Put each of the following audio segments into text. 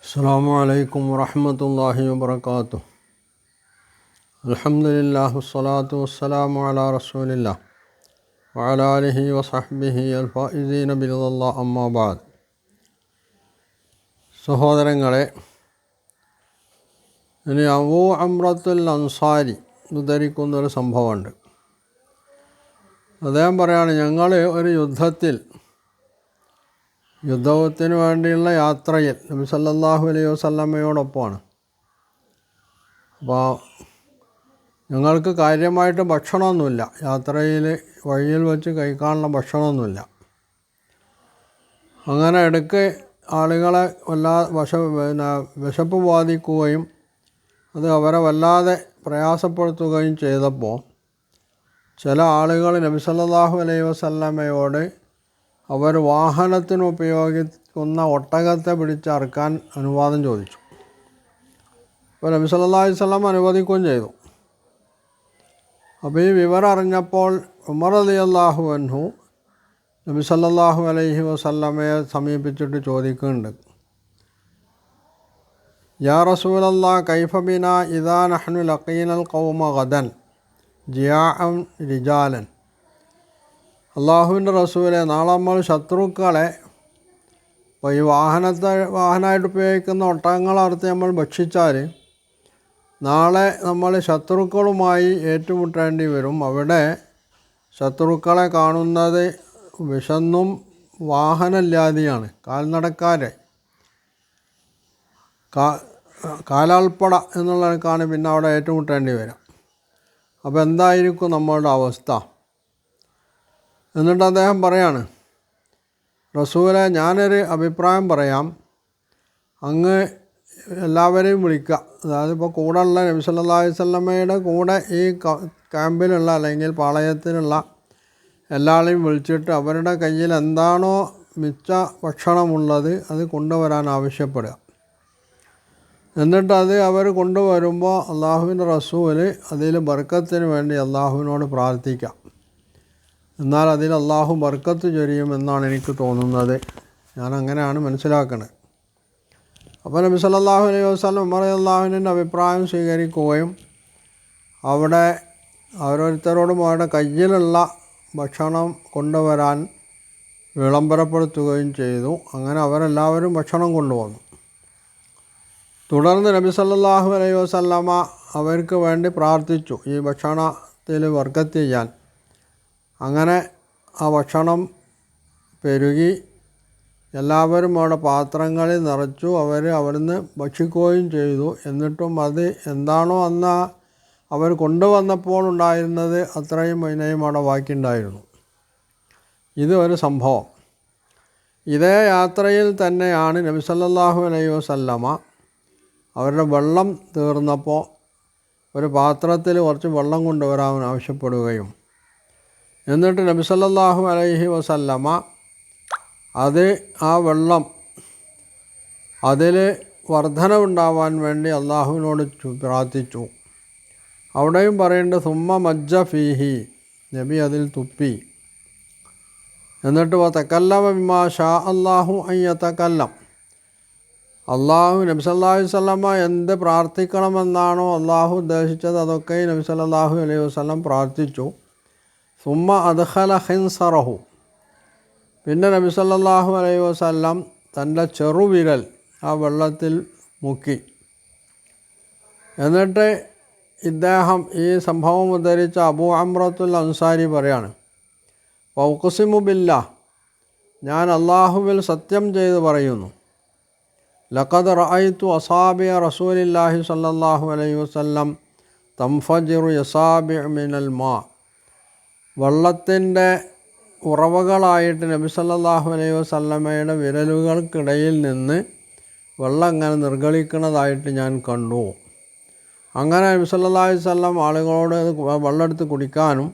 അസ്സലാമു അലൈക്കും വറഹ്മത്തുള്ളാഹി വബറകാതുഹു. അൽഹംദുലില്ലാഹി വസ്സലാത്തു വസ്സലാമു അലാ റസൂലില്ലാഹ് വഅലാ ആലിഹി വസഹ്ബിഹി അൽഫായിസീന ബിറിദല്ലാഹ് അമ്മാ ബഅദ്. സഹോദരങ്ങളെ, ഇനി അബൂ അംറത്തുൽ അൻസാരി ഉദ്ധരിക്കുന്നൊരു സംഭവമുണ്ട്. അദ്ദേഹം പറയാണ്, ഞങ്ങൾ ഒരു യുദ്ധത്തിന് വേണ്ടിയുള്ള യാത്രയിൽ നബി സല്ലല്ലാഹു അലൈഹി വസല്ലമയോടൊപ്പമാണ്. അപ്പോൾ ഞങ്ങൾക്ക് കാര്യമായിട്ട് ഭക്ഷണമൊന്നുമില്ല, യാത്രയിൽ വഴിയിൽ വെച്ച് കഴിക്കാനുള്ള ഭക്ഷണമൊന്നുമില്ല. അങ്ങനെ ഇടയ്ക്ക് ആളുകളെ വിശപ്പ് ബാധിക്കുകയും അത് അവരെ വല്ലാതെ പ്രയാസപ്പെടുത്തുകയും ചെയ്തപ്പോൾ ചില ആളുകൾ നബി സല്ലല്ലാഹു അലൈഹി വസല്ലമയോട് അവർ വാഹനത്തിന് ഉപയോഗിക്കുന്ന ഒട്ടകത്തെ പിടിച്ചറക്കാൻ അനുവാദം ചോദിച്ചു. അപ്പോൾ നബി സല്ലല്ലാഹു അലൈഹി വസല്ലം അനുവദിക്കുകയും ചെയ്തു. അപ്പോൾ ഈ വിവരം അറിഞ്ഞപ്പോൾ ഉമർ റളിയല്ലാഹു അൻഹു നബി സല്ലല്ലാഹു അലൈഹി വസല്ലമയെ സമീപിച്ചിട്ട് ചോദിക്കുന്നുണ്ട്, യാ റസൂലല്ലാഹ് കൈഫ ബിനാ ഇദാ നഹ്നു ലഖീനൽ ഖൗമ ഗദൻ ജിയാഅൻ റിജാലൻ. അള്ളാഹുവിൻ്റെ റസൂലെ, നാളെ നമ്മൾ ശത്രുക്കളെ, ഇപ്പോൾ ഈ വാഹനമായിട്ട് ഉപയോഗിക്കുന്ന ഒട്ടകങ്ങളറുത്ത് നമ്മൾ ഭക്ഷിച്ചാൽ നാളെ നമ്മൾ ശത്രുക്കളുമായി ഏറ്റുമുട്ടേണ്ടി വരും. അവിടെ ശത്രുക്കളെ കാണുന്നത് വിശന്നും വാഹനമില്ലാതെയാണ്, കാൽനടക്കാരെ കാലാൾപ്പട എന്നുള്ളവർക്കാണ് പിന്നെ അവിടെ ഏറ്റുമുട്ടേണ്ടി വരിക. അപ്പോൾ എന്തായിരിക്കും നമ്മളുടെ അവസ്ഥ? എന്നിട്ട് അദ്ദേഹം പറയാണ്, റസൂലെ, ഞാനൊരു അഭിപ്രായം പറയാം, അങ്ങ് എല്ലാവരെയും വിളിക്കുക. അതായത് ഇപ്പോൾ കൂടെയുള്ള നബി സല്ലല്ലാഹു അലൈഹി വസല്ലമയുടെ കൂടെ ഈ ക്യാമ്പിലുള്ള അല്ലെങ്കിൽ പാളയത്തിലുള്ള എല്ലാവരെയും വിളിച്ചിട്ട് അവരുടെ കയ്യിൽ എന്താണോ മിച്ച ഭക്ഷണമുള്ളത് അത് കൊണ്ടുവരാൻ ആവശ്യപ്പെടുക. എന്നിട്ട് അത് അവർ കൊണ്ടുവരുമ്പോൾ അള്ളാഹുവിൻ്റെ റസൂൽ അതിൽ ബർക്കത്തിന് വേണ്ടി അള്ളാഹുവിനോട് പ്രാർത്ഥിക്കാം. എന്നാൽ അതിൽ അള്ളാഹു ബർക്കത്ത് ചൊരിയുമെന്നാണ് എനിക്ക് തോന്നുന്നത്. ഞാൻ അങ്ങനെയാണ് മനസ്സിലാക്കുന്നത്. അപ്പോൾ നബി സല്ലല്ലാഹു അലൈഹി വസല്ലം ഉമർ റളിയല്ലാഹുവിൻ്റെ അഭിപ്രായം സ്വീകരിക്കുകയും അവിടെ ഓരോരുത്തരോടും അവരുടെ കയ്യിലുള്ള ഭക്ഷണം കൊണ്ടുവരാൻ വിളംബരപ്പെടുത്തുകയും ചെയ്തു. അങ്ങനെ അവരെല്ലാവരും ഭക്ഷണം കൊണ്ടുവന്നു. തുടർന്ന് നബി സല്ലല്ലാഹു അലൈഹി വസല്ലമ അവർക്ക് വേണ്ടി പ്രാർത്ഥിച്ചു, ഈ ഭക്ഷണത്തിൽ ബർക്കത്ത് ചെയ്യാൻ. അങ്ങനെ ആ ഭക്ഷണം പെരുകി എല്ലാവരും അവിടെ പാത്രങ്ങളിൽ നിറച്ചു. അവിടുന്ന് ഭക്ഷിക്കുകയും ചെയ്തു. എന്നിട്ടും അത് എന്താണോ അന്ന് അവർ കൊണ്ടുവന്നപ്പോൾ ഉണ്ടായിരുന്നത് അത്രയും അതിനെയും അവിടെ ബാക്കിയുണ്ടായിരുന്നു. ഇത് ഒരു സംഭവം. ഇതേ യാത്രയിൽ തന്നെയാണ് നബി സല്ലല്ലാഹു അലൈഹി വസല്ലമ അവരുടെ വെള്ളം തീർന്നപ്പോൾ ഒരു പാത്രത്തിൽ കുറച്ച് വെള്ളം കൊണ്ടുവരാൻ ആവശ്യപ്പെടുകയും എന്നിട്ട് നബി സല്ലല്ലാഹു അലൈഹി വസല്ലമ ആ വെള്ളം അതിൽ വർധനവുണ്ടാവാൻ വേണ്ടി അള്ളാഹുവിനോട് പ്രാർത്ഥിച്ചു. അവിടെയും പറയുന്നുണ്ട്, സുമ്മ മജ്ജ ഫീഹി, നബി അതിൽ തുപ്പി. എന്നിട്ട് വതകല്ലമ ബിമാ ഷാ അല്ലാഹു അൻ യതകല്ലം, നബി സല്ലല്ലാഹു അലൈഹി വസല്ലമ എന്ത് പ്രാർത്ഥിക്കണമെന്നാണോ അള്ളാഹു ഉദ്ദേശിച്ചത് അതൊക്കെ നബി സല്ലല്ലാഹു അലൈഹി വസല്ലം പ്രാർത്ഥിച്ചു. സുമ്മ അദ്ഖല ഖിൻസറഹു, പിന്നെ നബി സല്ലല്ലാഹു അലൈഹി വസല്ലം തൻ്റെ ചെറുവിരൽ ആ വെള്ളത്തിൽ മുക്കി. എന്നിട്ട് ഇദ്ദേഹം ഈ സംഭവം ഉദ്ധരിച്ച അബൂ അംറത്തുൽ അൻസാരി പറയാണ്, വഖ്സിമു ബില്ലാഹ്, ഞാൻ അള്ളാഹുവിൽ സത്യം ചെയ്ത് പറയുന്നു, ലഖദ് റഅയ്തു അസാബിഅ റസൂലില്ലാഹി സ്വല്ലല്ലാഹു അലൈഹി വസല്ലം തംഫജിറു യസാബിഅ മിനൽ മാ, വെള്ളത്തിൻ്റെ ഉറവകളായിട്ട് നബി സല്ലല്ലാഹു അലൈഹി വസല്ലമയുടെ വിരലുകൾക്കിടയിൽ നിന്ന് വെള്ളം അങ്ങനെ നിർഗളിക്കുന്നതായിട്ട് ഞാൻ കണ്ടു. അങ്ങനെ നബി സല്ലല്ലാഹു അലൈഹി വസല്ലം ആളുകളോട് വെള്ളം എടുത്ത് കുടിക്കാനും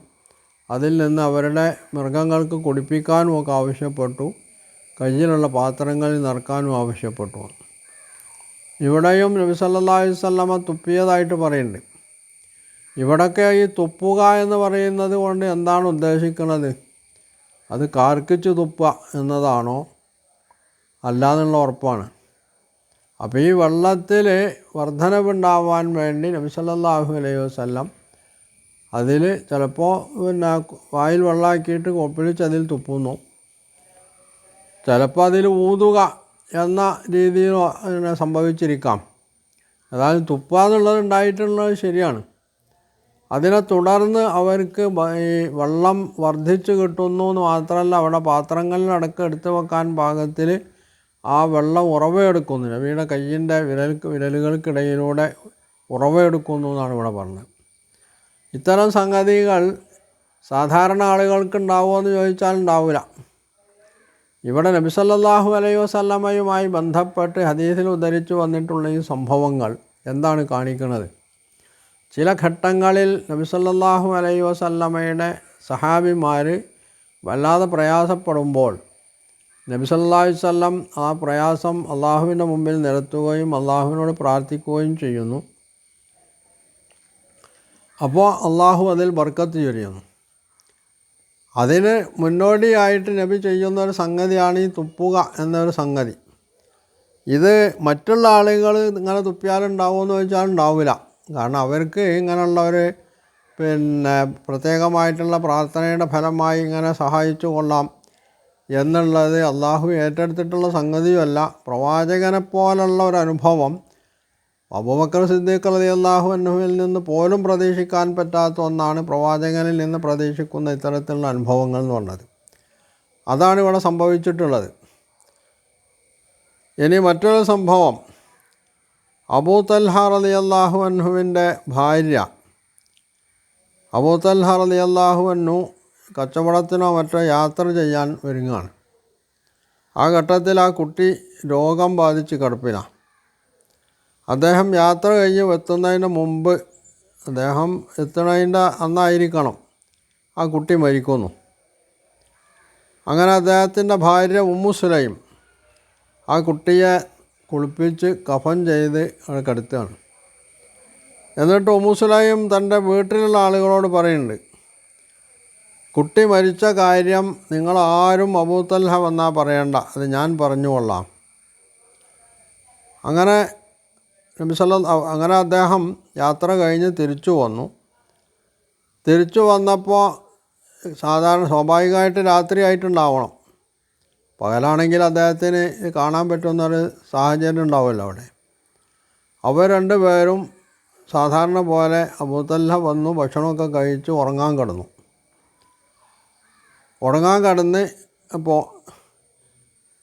അതിൽ നിന്ന് അവരുടെ മൃഗങ്ങൾക്ക് കുടിപ്പിക്കാനും ഒക്കെ ആവശ്യപ്പെട്ടു. കയ്യിലുള്ള പാത്രങ്ങളിൽ നിറക്കാനും ആവശ്യപ്പെട്ടു. ഇവിടെയും നബി സല്ലല്ലാഹു അലൈഹി വസല്ലമ തുപ്പിയതായിട്ട് പറയുന്നുണ്ട്. ഇവിടൊക്കെ ഈ തുപ്പുക എന്ന് പറയുന്നത് കൊണ്ട് എന്താണ് ഉദ്ദേശിക്കുന്നത്? അത് കാർക്കിച്ച് തുപ്പുക എന്നതാണോ? അല്ല എന്നുള്ള ഉറപ്പാണ്. അപ്പോൾ ഈ വെള്ളത്തിൽ വർധനവുണ്ടാവാൻ വേണ്ടി നബി സല്ലല്ലാഹു അലൈഹി വസല്ലം അതിൽ ചിലപ്പോൾ പിന്നെ വായിൽ വെള്ളമാക്കിയിട്ട് കൊപ്പിളിച്ച് അതിൽ തുപ്പുന്നു, ചിലപ്പോൾ അതിൽ ഊതുക എന്ന രീതിയിൽ സംഭവിച്ചിരിക്കാം. അതായത് തുപ്പുക എന്നുള്ളത് ഉണ്ടായിട്ടുള്ളത് ശരിയാണ്. അതിനെ തുടർന്ന് അവർക്ക് ഈ വെള്ളം വർദ്ധിച്ചു കിട്ടുന്നു എന്ന് മാത്രമല്ല, അവിടെ പാത്രങ്ങളിലടക്കം എടുത്തു വെക്കാൻ പാകത്തിൽ ആ വെള്ളം ഉറവയെടുക്കുന്നു. നബിയുടെ കയ്യിൻ്റെ വിരലുകൾക്കിടയിലൂടെ ഉറവയെടുക്കുന്നു എന്നാണ് ഇവിടെ പറഞ്ഞത്. ഇത്തരം സംഗതികൾ സാധാരണ ആളുകൾക്ക് ഉണ്ടാവുമോ എന്ന് ചോദിച്ചാൽ ഉണ്ടാവില്ല. ഇവിടെ നബി സല്ലല്ലാഹു അലൈഹി വസല്ലമയുമായി ബന്ധപ്പെട്ട് ഹദീസിൽ ഉദ്ധരിച്ചു വന്നിട്ടുള്ള ഈ സംഭവങ്ങൾ എന്താണ് കാണിക്കുന്നത്? ചില ഘട്ടങ്ങളിൽ നബി സല്ലല്ലാഹു അലൈഹി വസല്ലമയുടെ സഹാബിമാർ വല്ലാതെ പ്രയാസപ്പെടുമ്പോൾ നബി സല്ലല്ലാഹു അലൈഹി വസല്ലം ആ പ്രയാസം അള്ളാഹുവിൻ്റെ മുമ്പിൽ നിരത്തുകയും അള്ളാഹുവിനോട് പ്രാർത്ഥിക്കുകയും ചെയ്യുന്നു. അപ്പോൾ അള്ളാഹു അതിൽ ബർക്കത്ത് ചൊരിയുന്നു. അതിന് മുന്നോടിയായിട്ട് നബി ചെയ്യുന്നൊരു സംഗതിയാണ് ഈ തുപ്പുക എന്നൊരു സംഗതി. ഇത് മറ്റുള്ള ആളുകൾ ഇങ്ങനെ തുപ്പിയാലുണ്ടാവുമെന്ന് ചോദിച്ചാൽ ഉണ്ടാവില്ല. കാരണം അവർക്ക് ഇങ്ങനെയുള്ള ഒരു പ്രത്യേകമായിട്ടുള്ള പ്രാർത്ഥനയുടെ ഫലമായി ഇങ്ങനെ സഹായിച്ചു കൊള്ളാം എന്നുള്ളത് അള്ളാഹു ഏറ്റെടുത്തിട്ടുള്ള സംഗതിയുമല്ല. പ്രവാചകനെ പോലുള്ള ഒരു അനുഭവം അബൂബക്കർ സിദ്ദീഖ് റളിയല്ലാഹു അൻഹുവിൽ നിന്ന് പോലും പ്രതീക്ഷിക്കാൻ പറ്റാത്ത ഒന്നാണ് പ്രവാചകനിൽ നിന്ന് പ്രതീക്ഷിക്കുന്ന ഇത്തരത്തിലുള്ള അനുഭവങ്ങൾ എന്ന് പറഞ്ഞത്. അതാണ് ഇവിടെ സംഭവിച്ചിട്ടുള്ളത്. ഇനി മറ്റൊരു സംഭവം, അബൂ തൽഹ റളിയല്ലാഹു അൻഹുവിൻ്റെ ഭാര്യ അബൂ തൽഹ റളിയല്ലാഹു അൻഹു കച്ചവടത്തിനോ മറ്റോ യാത്ര ചെയ്യാൻ ഒരുങ്ങുകയാണ്. ആ ഘട്ടത്തിൽ ആ കുട്ടി രോഗം ബാധിച്ച് കിടപ്പിലാണ്. അദ്ദേഹം യാത്ര കഴിഞ്ഞ് എത്തുന്നതിന് മുമ്പ്, അദ്ദേഹം എത്തുന്നതിൻ്റെ അന്നായിരിക്കണം ആ കുട്ടി മരിക്കുന്നു. അങ്ങനെ അദ്ദേഹത്തിൻ്റെ ഭാര്യ ഉമ്മു സുലൈം ആ കുട്ടിയെ കുളിപ്പിച്ച് കഫൻ ചെയ്ത് അവിടെ കിടത്തുകയാണ്. എന്നിട്ട് ഉമ്മു സുലൈം തൻ്റെ വീട്ടിലുള്ള ആളുകളോട് പറയുന്നുണ്ട്, കുട്ടി മരിച്ച കാര്യം നിങ്ങളാരും അബൂ തൽഹ വന്നാൽ പറയണ്ട, അത് ഞാൻ പറഞ്ഞുകൊള്ളാം. അങ്ങനെ അങ്ങനെ അദ്ദേഹം യാത്ര കഴിഞ്ഞ് തിരിച്ചു വന്നു. തിരിച്ചു വന്നപ്പോൾ സ്വാഭാവികമായിട്ട് രാത്രി ആയിട്ടുണ്ടാവണം. പകലാണെങ്കിൽ അദ്ദേഹത്തിന് കാണാൻ പറ്റുന്നൊരു സാഹചര്യം ഉണ്ടാവുമല്ലോ അവിടെ. അവർ രണ്ടുപേരും സാധാരണ പോലെ അബൂ തൽഹ വന്നു, ഭക്ഷണമൊക്കെ കഴിച്ച് ഉറങ്ങാൻ കിടന്നു. അപ്പോൾ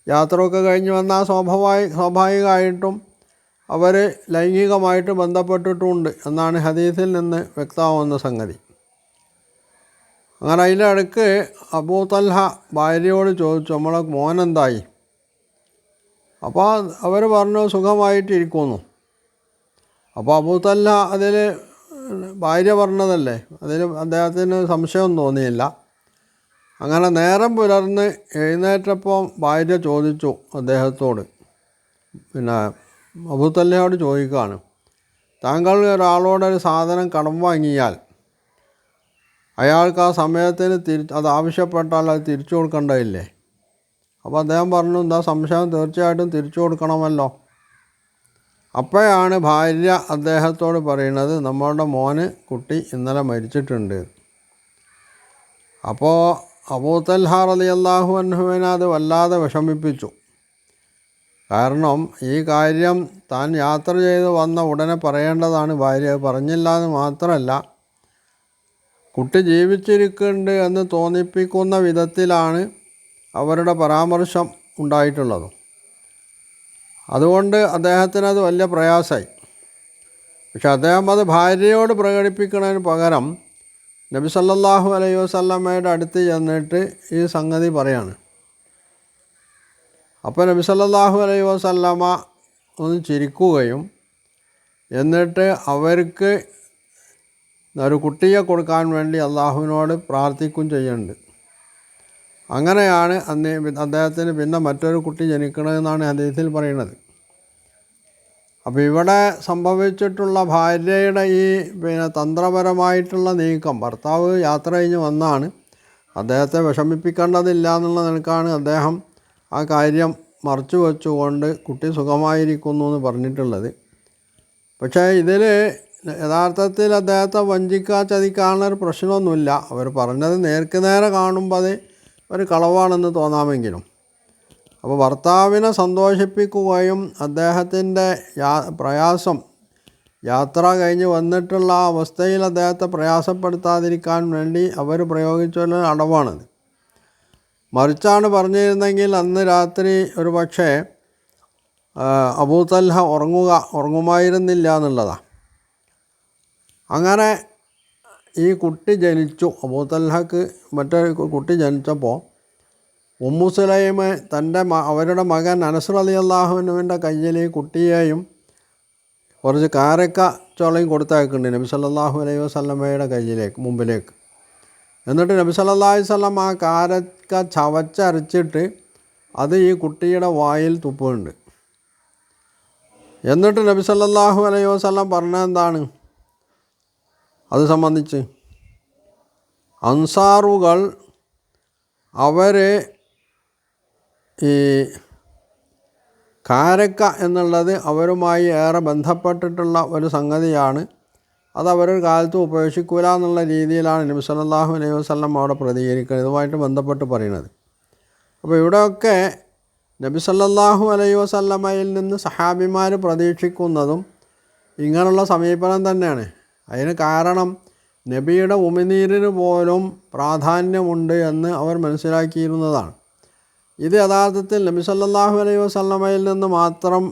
യാത്രയൊക്കെ കഴിഞ്ഞ് വന്നാൽ സ്വാഭാവികമായിട്ടും അവർ ലൈംഗികമായിട്ട് ബന്ധപ്പെട്ടിട്ടുമുണ്ട് എന്നാണ് ഹദീസിൽ നിന്ന് വ്യക്തമാവുന്ന സംഗതി. അങ്ങനെ അതിൻ്റെ ഇടയ്ക്ക് അബൂ തൽഹ ഭാര്യയോട് ചോദിച്ചു, നമ്മളെ മോനെന്തായി? അപ്പോൾ അവർ പറഞ്ഞു സുഖമായിട്ടിരിക്കുന്നു. അപ്പോൾ അബൂ തൽഹ അതിൽ ഭാര്യ പറഞ്ഞതല്ലേ, അതിൽ അദ്ദേഹത്തിന് സംശയം തോന്നിയില്ല. അങ്ങനെ നേരം പുലർന്ന് എഴുന്നേറ്റപ്പോൾ ഭാര്യ ചോദിച്ചു അദ്ദേഹത്തോട്, അബൂ തൽഹയോട് ചോദിക്കുകയാണ്, താങ്കൾ ഒരാളോടൊരു സാധനം കടം വാങ്ങിയാൽ അയാൾക്ക് ആ സമയത്തിന് അത് ആവശ്യപ്പെട്ടാൽ അത് തിരിച്ചു കൊടുക്കേണ്ടതില്ലേ? അപ്പോൾ അദ്ദേഹം പറഞ്ഞു, എന്താ സംശയം, തീർച്ചയായിട്ടും തിരിച്ചു കൊടുക്കണമല്ലോ. അപ്പോഴാണ് ഭാര്യ അദ്ദേഹത്തോട് പറയുന്നത്, നമ്മളുടെ മോന് കുട്ടി ഇന്നലെ മരിച്ചിട്ടുണ്ട്. അപ്പോൾ അബൂ തൽഹ റളിയല്ലാഹു അൻഹുവിനെ അത് വല്ലാതെ വിഷമിപ്പിച്ചു. കാരണം ഈ കാര്യം താൻ യാത്ര ചെയ്ത് വന്ന ഉടനെ പറയേണ്ടതാണ്. ഭാര്യ പറഞ്ഞില്ല എന്ന് മാത്രമല്ല, കുട്ടി ജീവിച്ചിരിക്കുന്നുണ്ട് എന്ന് തോന്നിപ്പിക്കുന്ന വിധത്തിലാണ് അവരുടെ പരാമർശം ഉണ്ടായിട്ടുള്ളത്. അതുകൊണ്ട് അദ്ദേഹത്തിനത് വലിയ പ്രയാസമായി. പക്ഷെ അദ്ദേഹം അത് ഭാര്യയോട് പ്രകടിപ്പിക്കുന്നതിന് പകരം നബി സല്ലല്ലാഹു അലൈഹി വസല്ലമയുടെ അടുത്ത് ചെന്നിട്ട് ഈ സംഗതി പറയാണ്. അപ്പോൾ നബി സല്ലല്ലാഹു അലൈഹി വസല്ലമ ഒന്ന് ചിരിക്കുകയും എന്നിട്ട് അവർക്ക് ഒരു കുട്ടിയെ കൊടുക്കാൻ വേണ്ടി അള്ളാഹുവിനോട് പ്രാർത്ഥിക്കുകയും ചെയ്യുന്നുണ്ട്. അങ്ങനെയാണ് അദ്ദേഹത്തിന് പിന്നെ മറ്റൊരു കുട്ടി ജനിക്കണമെന്നാണ് ഹദീസിൽ പറയുന്നത്. അപ്പോൾ ഇവിടെ സംഭവിച്ചിട്ടുള്ള ഭാര്യയുടെ ഈ തന്ത്രപരമായിട്ടുള്ള നീക്കം, ഭർത്താവ് യാത്ര കഴിഞ്ഞ് വന്നാണ്, അദ്ദേഹത്തെ വിഷമിപ്പിക്കേണ്ടതില്ല എന്നുള്ള നിലക്കാണ് അദ്ദേഹം ആ കാര്യം മറച്ചു വെച്ചുകൊണ്ട് കുട്ടി സുഖമായിരിക്കുന്നു എന്ന് പറഞ്ഞിട്ടുള്ളത്. പക്ഷേ ഇതിൽ യഥാർത്ഥത്തിൽ അദ്ദേഹത്തെ വഞ്ചിക്കുക ചതിക്കാനുള്ളൊരു പ്രശ്നമൊന്നുമില്ല. അവർ പറഞ്ഞത് നേർക്ക് നേരെ കാണുമ്പോൾ അത് ഒരു കളവാണെന്ന് തോന്നാമെങ്കിലും, അപ്പോൾ ഭർത്താവിനെ സന്തോഷിപ്പിക്കുകയും അദ്ദേഹത്തിൻ്റെ പ്രയാസം യാത്ര കഴിഞ്ഞ് വന്നിട്ടുള്ള ആ അവസ്ഥയിൽ അദ്ദേഹത്തെ പ്രയാസപ്പെടുത്താതിരിക്കാൻ വേണ്ടി അവർ പ്രയോഗിച്ചുള്ള അടവാണത്. മറിച്ചാണ് പറഞ്ഞിരുന്നെങ്കിൽ അന്ന് രാത്രി ഒരു പക്ഷേ അബൂ തൽഹ ഉറങ്ങുമായിരുന്നില്ല എന്നുള്ളതാണ്. അങ്ങനെ ഈ കുട്ടി ജനിച്ചു. അബൂ തൽഹക്ക് മറ്റൊരു കുട്ടി ജനിച്ചപ്പോൾ ഉമ്മു സുലൈം അവരുടെ മകൻ അനസ് റളിയല്ലാഹു അൻഹുവിൻ്റെ കയ്യിൽ ഈ കുട്ടിയെയും കുറച്ച് കാരക്ക ചോളയും കൊടുത്തയക്കുന്നുണ്ട് നബി സല്ലല്ലാഹു അലൈഹി വസല്ലമയുടെ മുമ്പിലേക്ക്. എന്നിട്ട് നബി സല്ലല്ലാഹു അലൈഹി വസല്ലം ആ കാരക്ക ചവച്ചരച്ചിട്ട് അത് ഈ കുട്ടിയുടെ വായിൽ തുപ്പുന്നുണ്ട്. എന്നിട്ട് നബി സല്ലല്ലാഹു അലൈഹി വസല്ലം പറഞ്ഞതെന്താണ് അത് സംബന്ധിച്ച്? അൻസാറുകൾ അവർ ഈ കാരക്ക എന്നുള്ളത് അവരുമായി ഏറെ ബന്ധപ്പെട്ടിട്ടുള്ള ഒരു സംഗതിയാണ്. അത് അവരൊരു കാലത്ത് ഉപേക്ഷിക്കൂല എന്നുള്ള രീതിയിലാണ് നബി സല്ലല്ലാഹു അലൈഹി വസല്ലം അവിടെ പ്രതികരിക്കുന്നത്, ഇതുമായിട്ട് ബന്ധപ്പെട്ട് പറയുന്നത്. അപ്പോൾ ഇവിടെയൊക്കെ നബി സല്ലല്ലാഹു അലൈഹി വസല്ലമയിൽ നിന്ന് സഹാബിമാർ പ്രതീക്ഷിക്കുന്നതും ഇങ്ങനെയുള്ള സമീപനം തന്നെയാണ്. അതിന് കാരണം നബിയുടെ ഉമിനീരിന് പോലും പ്രാധാന്യമുണ്ട് എന്ന് അവർ മനസ്സിലാക്കിയിരുന്നതാണ്. ഇത് യഥാർത്ഥത്തിൽ നബി സല്ലല്ലാഹു അലൈഹി വസല്ലമയിൽ നിന്ന് മാത്രം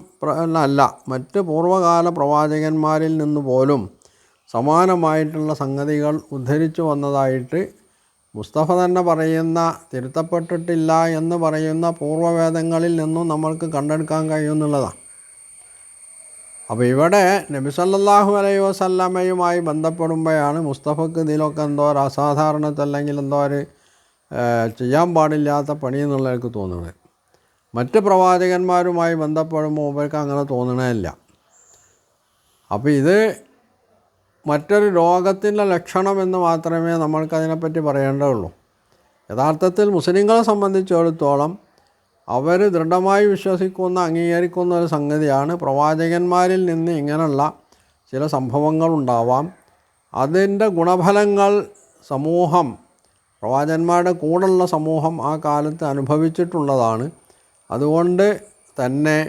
അല്ല, മറ്റ് പൂർവ്വകാല പ്രവാചകന്മാരിൽ നിന്ന് പോലും സമാനമായിട്ടുള്ള സംഗതികൾ ഉദ്ധരിച്ചു വന്നതായിട്ട് മുസ്തഫ തന്നെ പറയുന്ന, തിരുത്തപ്പെട്ടിട്ടില്ല എന്ന് പറയുന്ന പൂർവ്വവേദങ്ങളിൽ നിന്നും നമ്മൾക്ക് കണ്ടെടുക്കാൻ കഴിയുമെന്നുള്ളതാണ്. അപ്പോൾ ഇവിടെ നബി സല്ലല്ലാഹു അലൈഹി വസല്ലമയുമായി ബന്ധപ്പെടുമ്പോഴാണ് മുസ്തഫക്ക് ഇതിലൊക്കെ എന്തോ ഒരു അസാധാരണത അല്ലെങ്കിൽ എന്തോ ഒരു ചെയ്യാൻ പാടില്ലാത്ത പണി എന്നുള്ള എനിക്ക് തോന്നുന്നത്. മറ്റ് പ്രവാചകന്മാരുമായി ബന്ധപ്പെടുമ്പോൾ അവർക്ക് അങ്ങനെ തോന്നണമില്ല. അപ്പോൾ ഇത് മറ്റൊരു രോഗത്തിൻ്റെ ലക്ഷണം എന്ന് മാത്രമേ നമ്മൾക്കതിനെപ്പറ്റി പറയേണ്ടതുള്ളൂ. യഥാർത്ഥത്തിൽ മുസ്ലിങ്ങളെ സംബന്ധിച്ചിടത്തോളം അവർ ദൃഢമായി വിശ്വസിക്കുന്ന, അംഗീകരിക്കുന്ന ഒരു സംഗതിയാണ് പ്രവാചകന്മാരിൽ നിന്ന് ഇങ്ങനെയുള്ള ചില സംഭവങ്ങളുണ്ടാവാം. അതിൻ്റെ ഗുണഫലങ്ങൾ സമൂഹം, പ്രവാചകന്മാരുടെ കൂടെയുള്ള സമൂഹം ആ കാലത്ത് അനുഭവിച്ചിട്ടുള്ളതാണ്. അതുകൊണ്ട് തന്നെ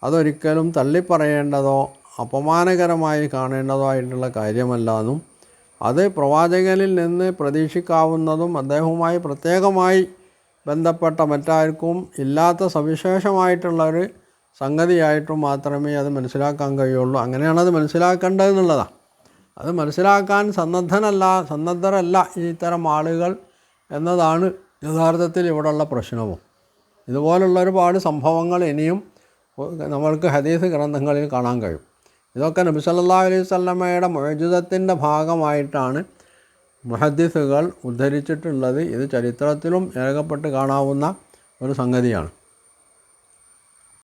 അതൊരിക്കലും തള്ളിപ്പറയേണ്ടതോ അപമാനകരമായി കാണേണ്ടതോ ആയിട്ടുള്ള കാര്യമല്ലെന്നും അത് പ്രവാചകനിൽ നിന്ന് പ്രതീക്ഷിക്കാവുന്നതും അദ്ദേഹവുമായി പ്രത്യേകമായി ബന്ധപ്പെട്ട മറ്റാർക്കും ഇല്ലാത്ത സവിശേഷമായിട്ടുള്ളൊരു സംഗതിയായിട്ടും മാത്രമേ അത് മനസ്സിലാക്കാൻ കഴിയുള്ളൂ. അങ്ങനെയാണത് മനസ്സിലാക്കേണ്ടതെന്നുള്ളതാണ്. അത് മനസ്സിലാക്കാൻ സന്നദ്ധരല്ല ഇത്തരം ആളുകൾ എന്നതാണ് യഥാർത്ഥത്തിൽ ഇവിടെയുള്ള പ്രശ്നവും. ഇതുപോലുള്ള ഒരുപാട് സംഭവങ്ങൾ ഇനിയും നമ്മൾക്ക് ഹദീസ് ഗ്രന്ഥങ്ങളിൽ കാണാൻ കഴിയും. ഇതൊക്കെ നബി സല്ലല്ലാഹു അലൈഹി വസല്ലമയുടെ മുഅ്ജിസത്തിൻ്റെ ഭാഗമായിട്ടാണ് മുഹദ്ദിസുകൾ ഉദ്ധരിച്ചിട്ടുള്ളത്. ഇത് ചരിത്രത്തിലും രേഖപ്പെട്ട് കാണാവുന്ന ഒരു സംഗതിയാണ്.